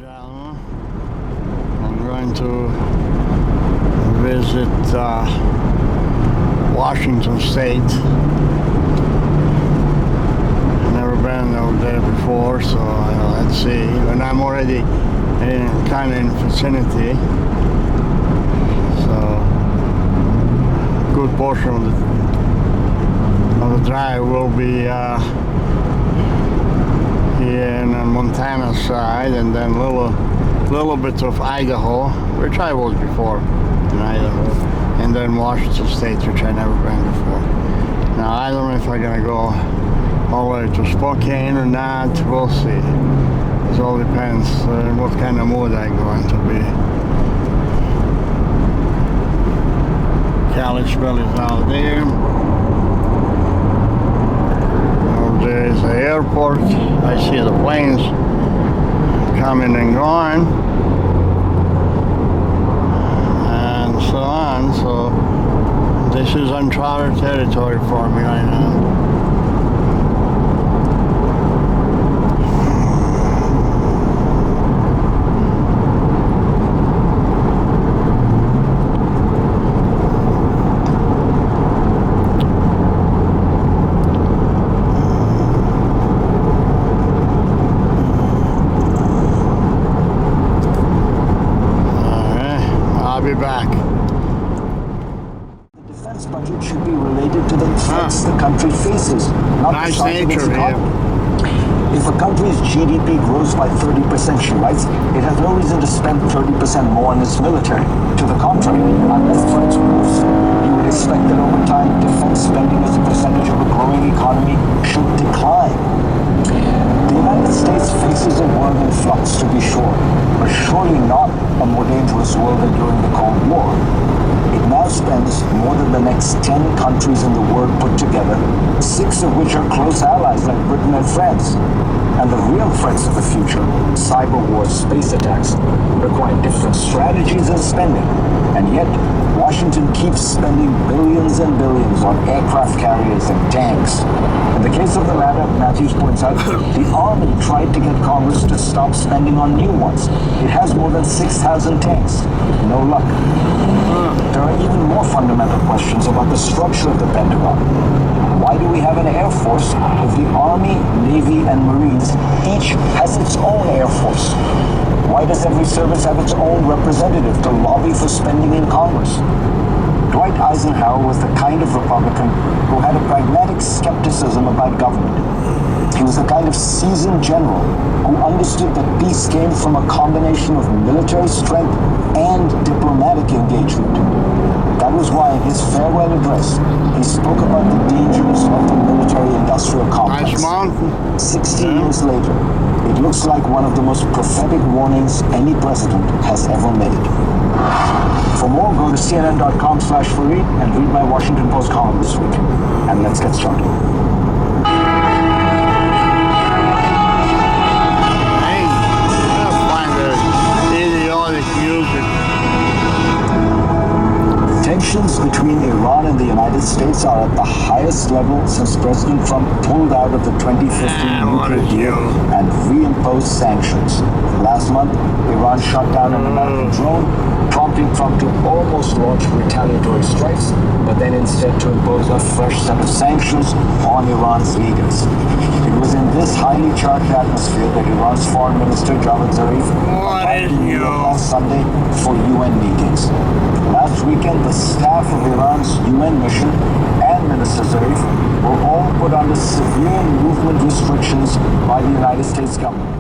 down. I'm going to visit Washington State. Never been over there before, so let's see. And I'm already kind of in vicinity, so a good portion of the drive will be here in the Montana side, and then little bit of Idaho, which I was before in Idaho, and then Washington State, which I never been before. Now I don't know if I'm gonna go all the way to Spokane or not. We'll see. It all depends on what kind of mood I'm going to be. Kalispell is out there. There is the airport. I see the planes coming and going, and so on. So this is uncharted territory for me right now. Back. The defense budget should be related to the threats the country faces, not nice the size of its nature economy. If a country's GDP grows by 30%, she writes, it has no reason to spend 30% more on its military. To the contrary, unless threats worsen, you would expect that over time, defense spending as a percentage of a growing economy should decline. The United States faces a world in flux, to be sure, but surely not a more dangerous world than during the Cold War. It now spends more than the next 10 countries in the world put together, 6 of which are close allies like Britain and France. And the real threats of the future, cyber wars, space attacks, require different strategies and spending. And yet, Washington keeps spending billions and billions on aircraft carriers and tanks. In the case of the latter, Matthews points out, the Army tried to get Congress to stop spending on new ones. It has more than 6,000 tanks. No luck. There are even more fundamental questions about the structure of the Pentagon. Why do we have an Air Force if the Army, Navy, and Marines each has its own Air Force? Why does every service have its own representative to lobby for spending in Congress? Dwight Eisenhower was the kind of Republican who had a pragmatic skepticism about government. He was the kind of seasoned general who understood that peace came from a combination of military strength and diplomatic engagement. That was why in his farewell address, he spoke about the dangers of the military-industrial complex. 60 years later, it looks like one of the most prophetic warnings any president has ever made. For more, go to cnn.com/Fareed and read my Washington Post column this week. And let's get started. Tensions between Iran and the United States are at the highest level since President Trump pulled out of the 2015 nuclear deal and reimposed sanctions. Last month, Iran shot down an American drone, prompting Trump to almost launch retaliatory strikes, but then instead to impose a fresh set of sanctions on Iran's leaders. It was in this highly charged atmosphere that Iran's Foreign Minister Javad Zarif arrived in New York last Sunday for UN meetings. Last weekend, the staff of Iran's UN mission and Minister Zarif were all put under severe movement restrictions by the United States government.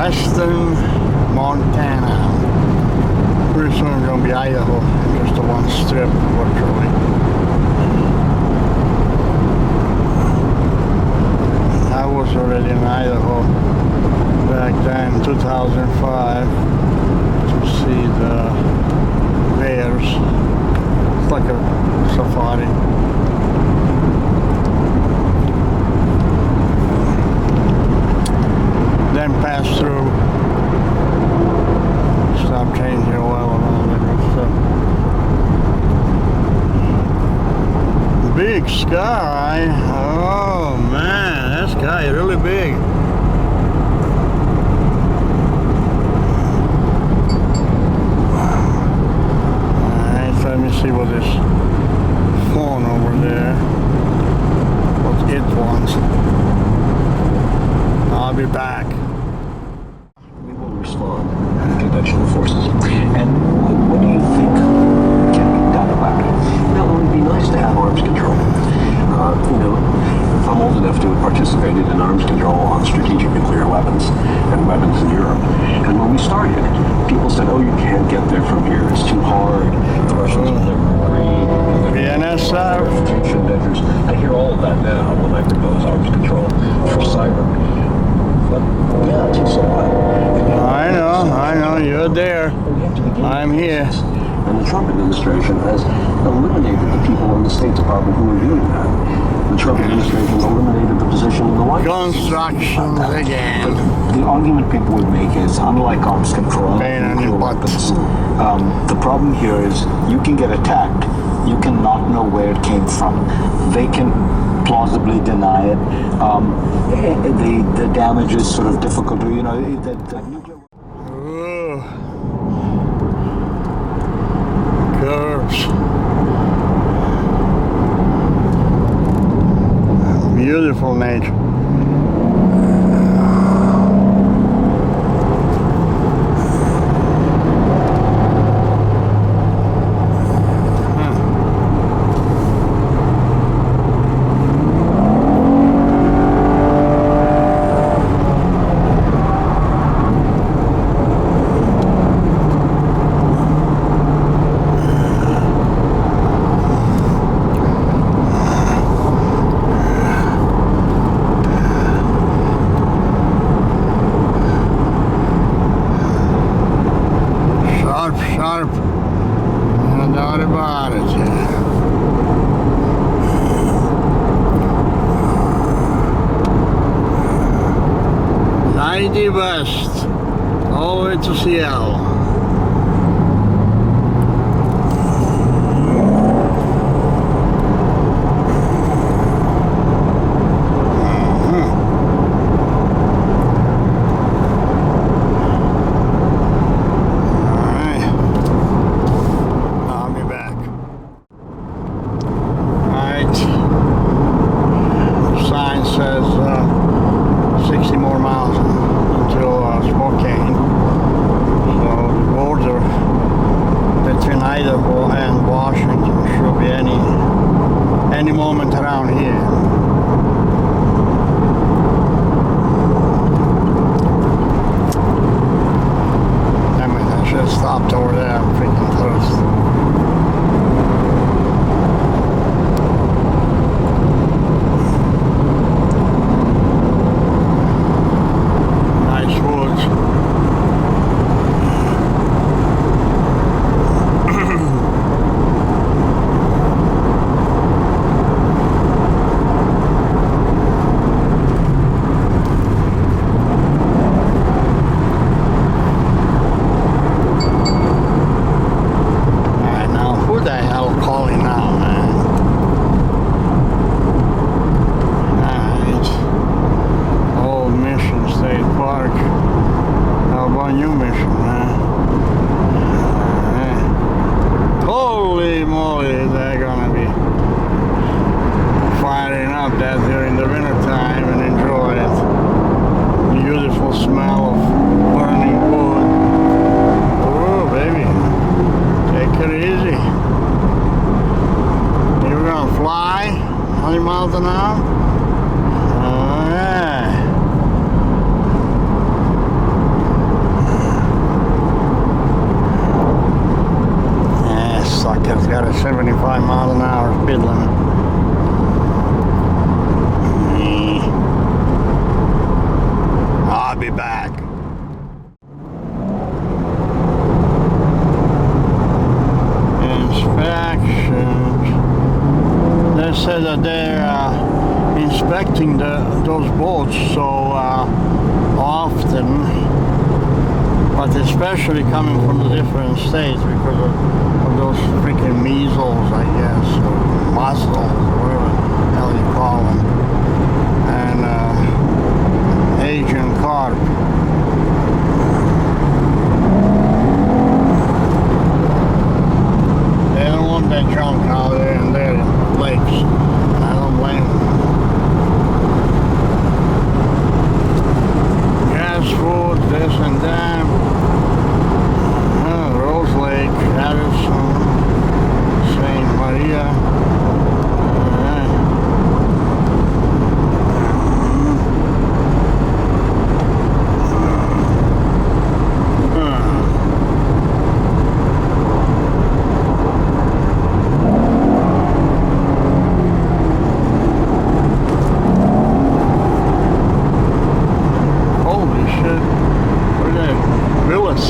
Western Montana. Pretty soon it's gonna be Idaho, just a one strip virtually. I was already in Idaho back then, 2005, to see the bears. It's like a safari. Then pass through, stop changing oil and all that good stuff. Big sky. Oh man, that sky is really big. Alright, so let me see what this phone over there, what it wants. I'll be back. We will respond to the conventional forces. And what do you think can be done about it? Now, it would be nice to have arms control. I'm old enough to have participated in arms control on strategic nuclear weapons and weapons in Europe. And when we started, people said, oh, you can't get there from here. It's too hard. The Russians will never agree. BNSF. Measures. I hear all of that now when I propose arms control for cyber. But yeah, it takes a while. I know, you're there. I'm here. And the Trump administration has eliminated the people in the State Department who are doing that. The Trump administration eliminated the position in the White House. Construction again. The argument people would make is, unlike arms control, nuclear weapons, the problem here is you can get attacked. You cannot know where it came from. They can plausibly deny it. The damage is sort of difficult to, Ooh. Curves. Beautiful nature. Sharp. No doubt about it. 90 west, all the way to Seattle. Says 60 more miles until Spokane. So the border between Idaho and Washington should be any moment around here. Damn it, I should have stopped over there. I'm freaking thirsty. miles an hour. Oh yeah. said that they're inspecting those boats so often, but especially coming from the different states because of those freaking measles, I guess, or mussels, or whatever the hell you call them, and Asian carp. They don't want that junk out there in their lakes. I don't blame them. Gas, food, this and that. Rose Lake, Addison, St. Maria. Holy shit. Look at that. Willis.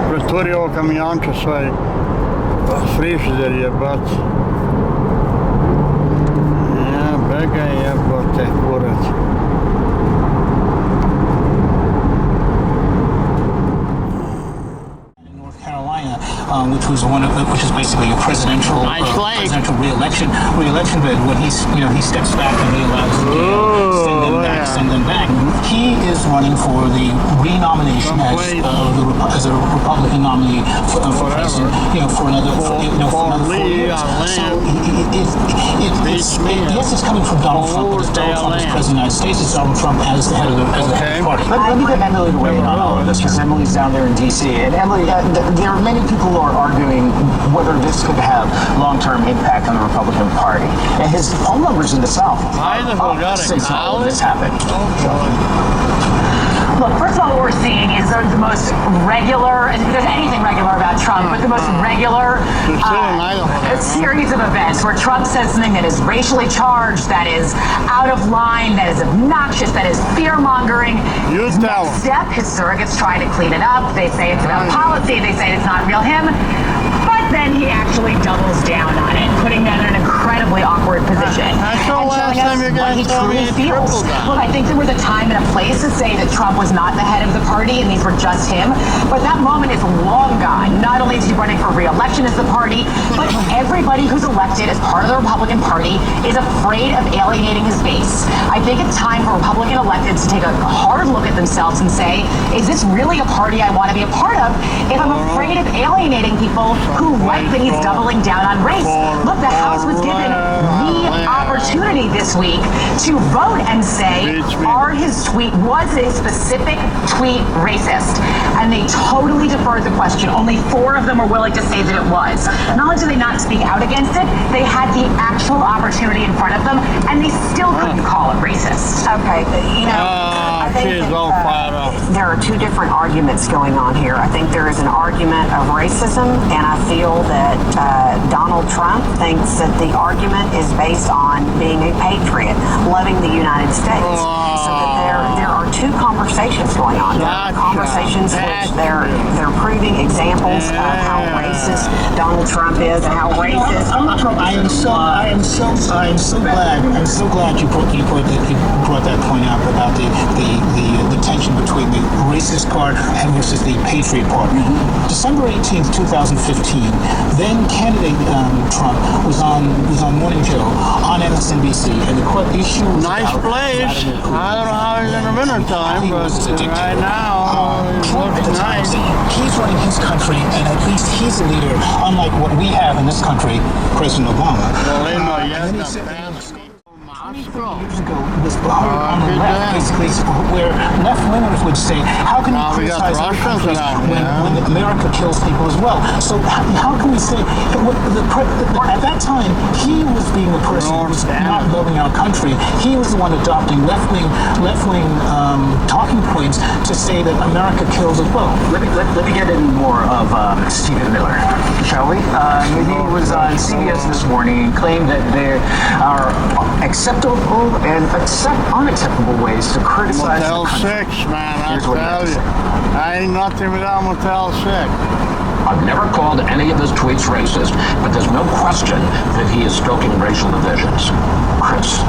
Pretvori ovo kamionče svoje frižider jebać. Ja, bega jebote kurac. Which is basically a presidential re-election bid. When he steps back and he allows send them back. He is running for the renomination as a Republican nominee for president. For another 4 years. So yes, it's coming from Donald Trump, but it's Donald Trump as president of the United States. It's Donald Trump as the head of the party. Let me get Emily to weigh in on all of this because Emily's down there in D.C. And Emily, there are many people who are arguing whether this could have long-term impact on the Republican Party. And his poll numbers in the South are up since all of this happened. Look, first of all, what we're seeing is the most regular, if there's anything regular about Trump, but the most regular series of events where Trump says something that is racially charged, that is out of line, that is obnoxious, that is fear-mongering. Next step, his surrogates try to clean it up. They say it's about policy. They say it's not real him. But then he actually doubles down on it, putting them in an incredibly awkward position and showing us what he truly feels. Look, I think there was a time and a place to say that Trump was not the head of the party and these were just him, but that moment is long gone. Not only is he running for re-election as the party, but everybody who's elected as part of the Republican Party is afraid of alienating his base. I think it's time for Republican electeds to take a hard look at themselves and say, is this really a party I want to be a part of if I'm afraid of alienating people who like that he's doubling down on race? Look, the House was given the opportunity this week to vote and say, was a specific tweet racist? And they totally deferred the question. Only 4 of them were willing to say that it was. Not only did they not speak out against it, they had the actual opportunity in front of them, and they still couldn't call it racist. Okay, I think there are 2 different arguments going on here. I think there is an argument of racism, and I feel that Donald Trump thinks that the argument is based on being a patriot, loving the United States. So that there are two conversations going on. There are conversations which they're proving examples of how racist Donald Trump is and how racist. I am so glad you brought that point out about the tension between the racist part and versus the patriot part. December 18th, 2015, then candidate Trump was on Morning Joe on MSNBC, and the issue was nice place. I don't know how he's in the wintertime, but right now he's looking nice. He's running his country, and at least he's a leader, unlike what we have in this country, President Obama. Well, they know And then he said, 20 years ago, was on the left, basically, where left-wingers would say, how can you criticize other countries when America kills people as well? So how can we say, at that time, he was being the person who was not loving our country. He was the one adopting left-wing talking points to say that America kills as well. Let me get in more of Stephen Miller, shall we? He was on CBS this morning and claimed that there are acceptable and unacceptable ways to criticize Motel the country. 6, man, I Here's what he had tell to you. say. I ain't nothing without Motel 6. I've never called any of his tweets racist, but there's no question that he is stoking racial divisions. Chris,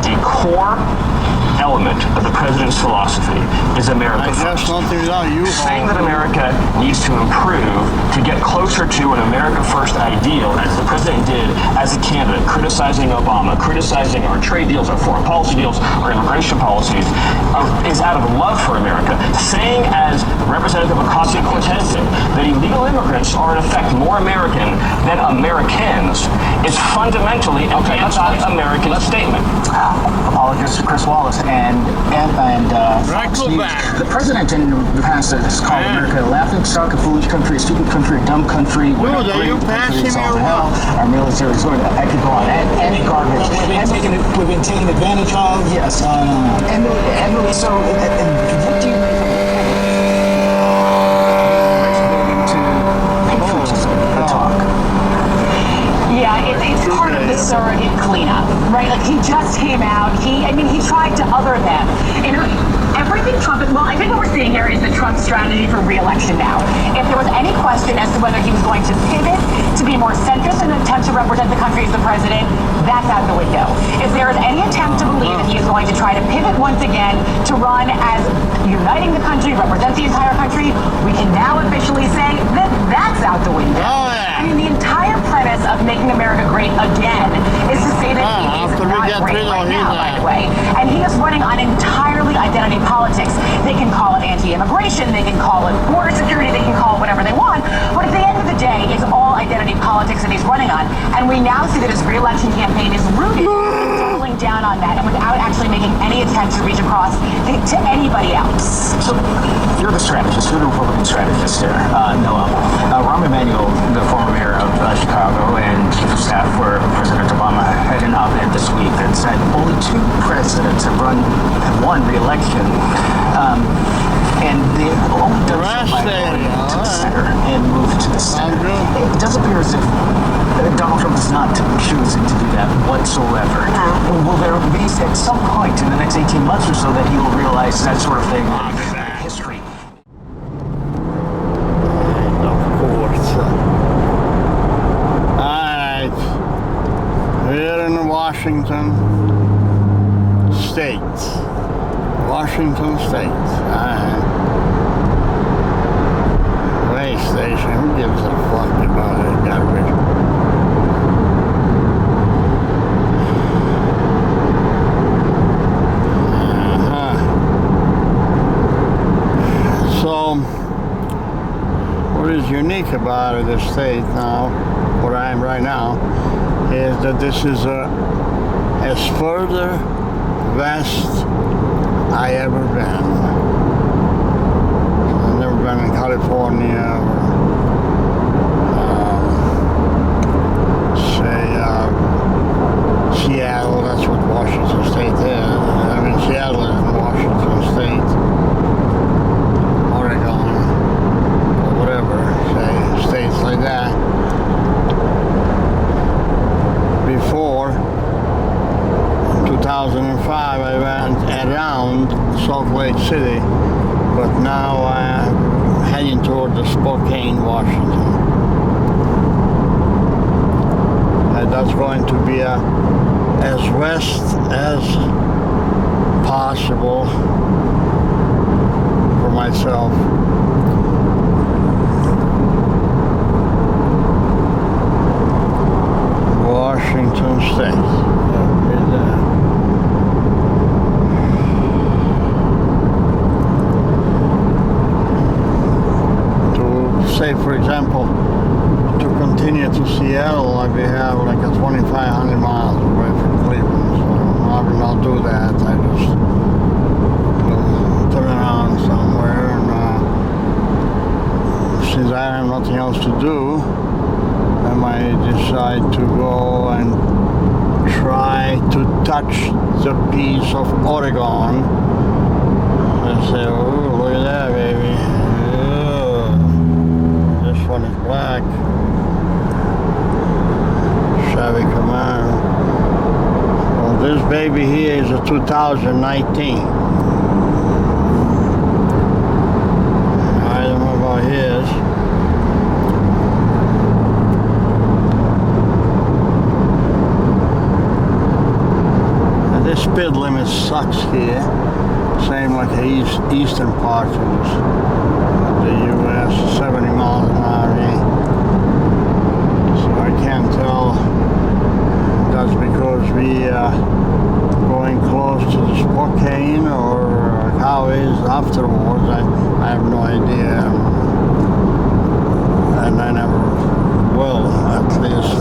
the core element of the president's philosophy is America I guess first. nothing without you. Saying that America needs to improve to get closer to an America first ideal, as the president did as a candidate, criticizing Obama, criticizing our trade deals, our foreign policy deals, our immigration policies, is out of love for America. Saying, as Representative Ocasio-Cortez did, that illegal immigrants are in effect more American than Americans is fundamentally an anti-American statement. Apologies to Chris Wallace and Fox News. The president in the past has called America a laughing stock, a foolish country, a stupid country, a dumb country. Dude, are you passing me or what? Our military sort of, I could go on, and garbage. We've been taken advantage of. Yes. And so, what do you make of patriotism, the talk? Yeah, it's part of the surrogate cleanup, right? Like, he just came out. He tried to other them. And everything Trump, I think what we're seeing here is the Trump strategy for re-election now. If there was any question as to whether he was going to pivot to be more centrist in an attempt to represent the country as the president, that's out the window. If there is any attempt to believe that he is going to try to pivot once again to run as uniting the country, represent the entire country, we can now officially say that that's out the window. Oh, yeah. I mean, the entire premise of making America great again is to say that he is not great right now, by the way. And he is running on entirely identity politics. They can call it anti-immigration, they can call it border security, they can call it whatever they want, but at the end of the day, it's all identity politics that he's running on. And we now see that his re-election campaign is rooted in doubling down on that and without actually making any attempt to reach across to anybody else. So, you're the strategist, you're the Republican strategist here, Noah. Rahm Emanuel, the former mayor of Chicago and chief of staff for President Obama, had an op-ed this week that said only 2 presidents have won re-election, and they only done so by going to the center and moved to the center. It does appear as if Donald Trump is not choosing to do that whatsoever. Will there be at some point in the next 18 months or so that he will realize that sort of thing in history? Washington State. Washington State. Way station. Who gives a fuck about it? Garbage. So, what is unique about this state now, where I am right now, is that this is as further west I ever been. I've never been in California or Seattle. That's what Washington State is. I mean, Seattle is in Washington State, Oregon, or whatever, say states like that. Before 2005, I went around Salt Lake City, but now I'm heading toward the Spokane, Washington. And that's going to be as west as possible for myself. Washington State. To say, for example, to continue to Seattle, we have like a 2,500 miles away from Cleveland, so I will not do that. I just turn around somewhere, and since I have nothing else to do, I might decide to go and try to touch the piece of Oregon and say, oh, look at that, baby. Oh, this one is black. Chevy Camaro. Well, this baby here is a 2019. I don't know about his. And this speed limit sucks here. Same like the eastern part of the U.S. 70 miles an hour here. So I can't tell. That's because we going close to the Spokane, or how is afterwards. I have no idea, and I never will, at least.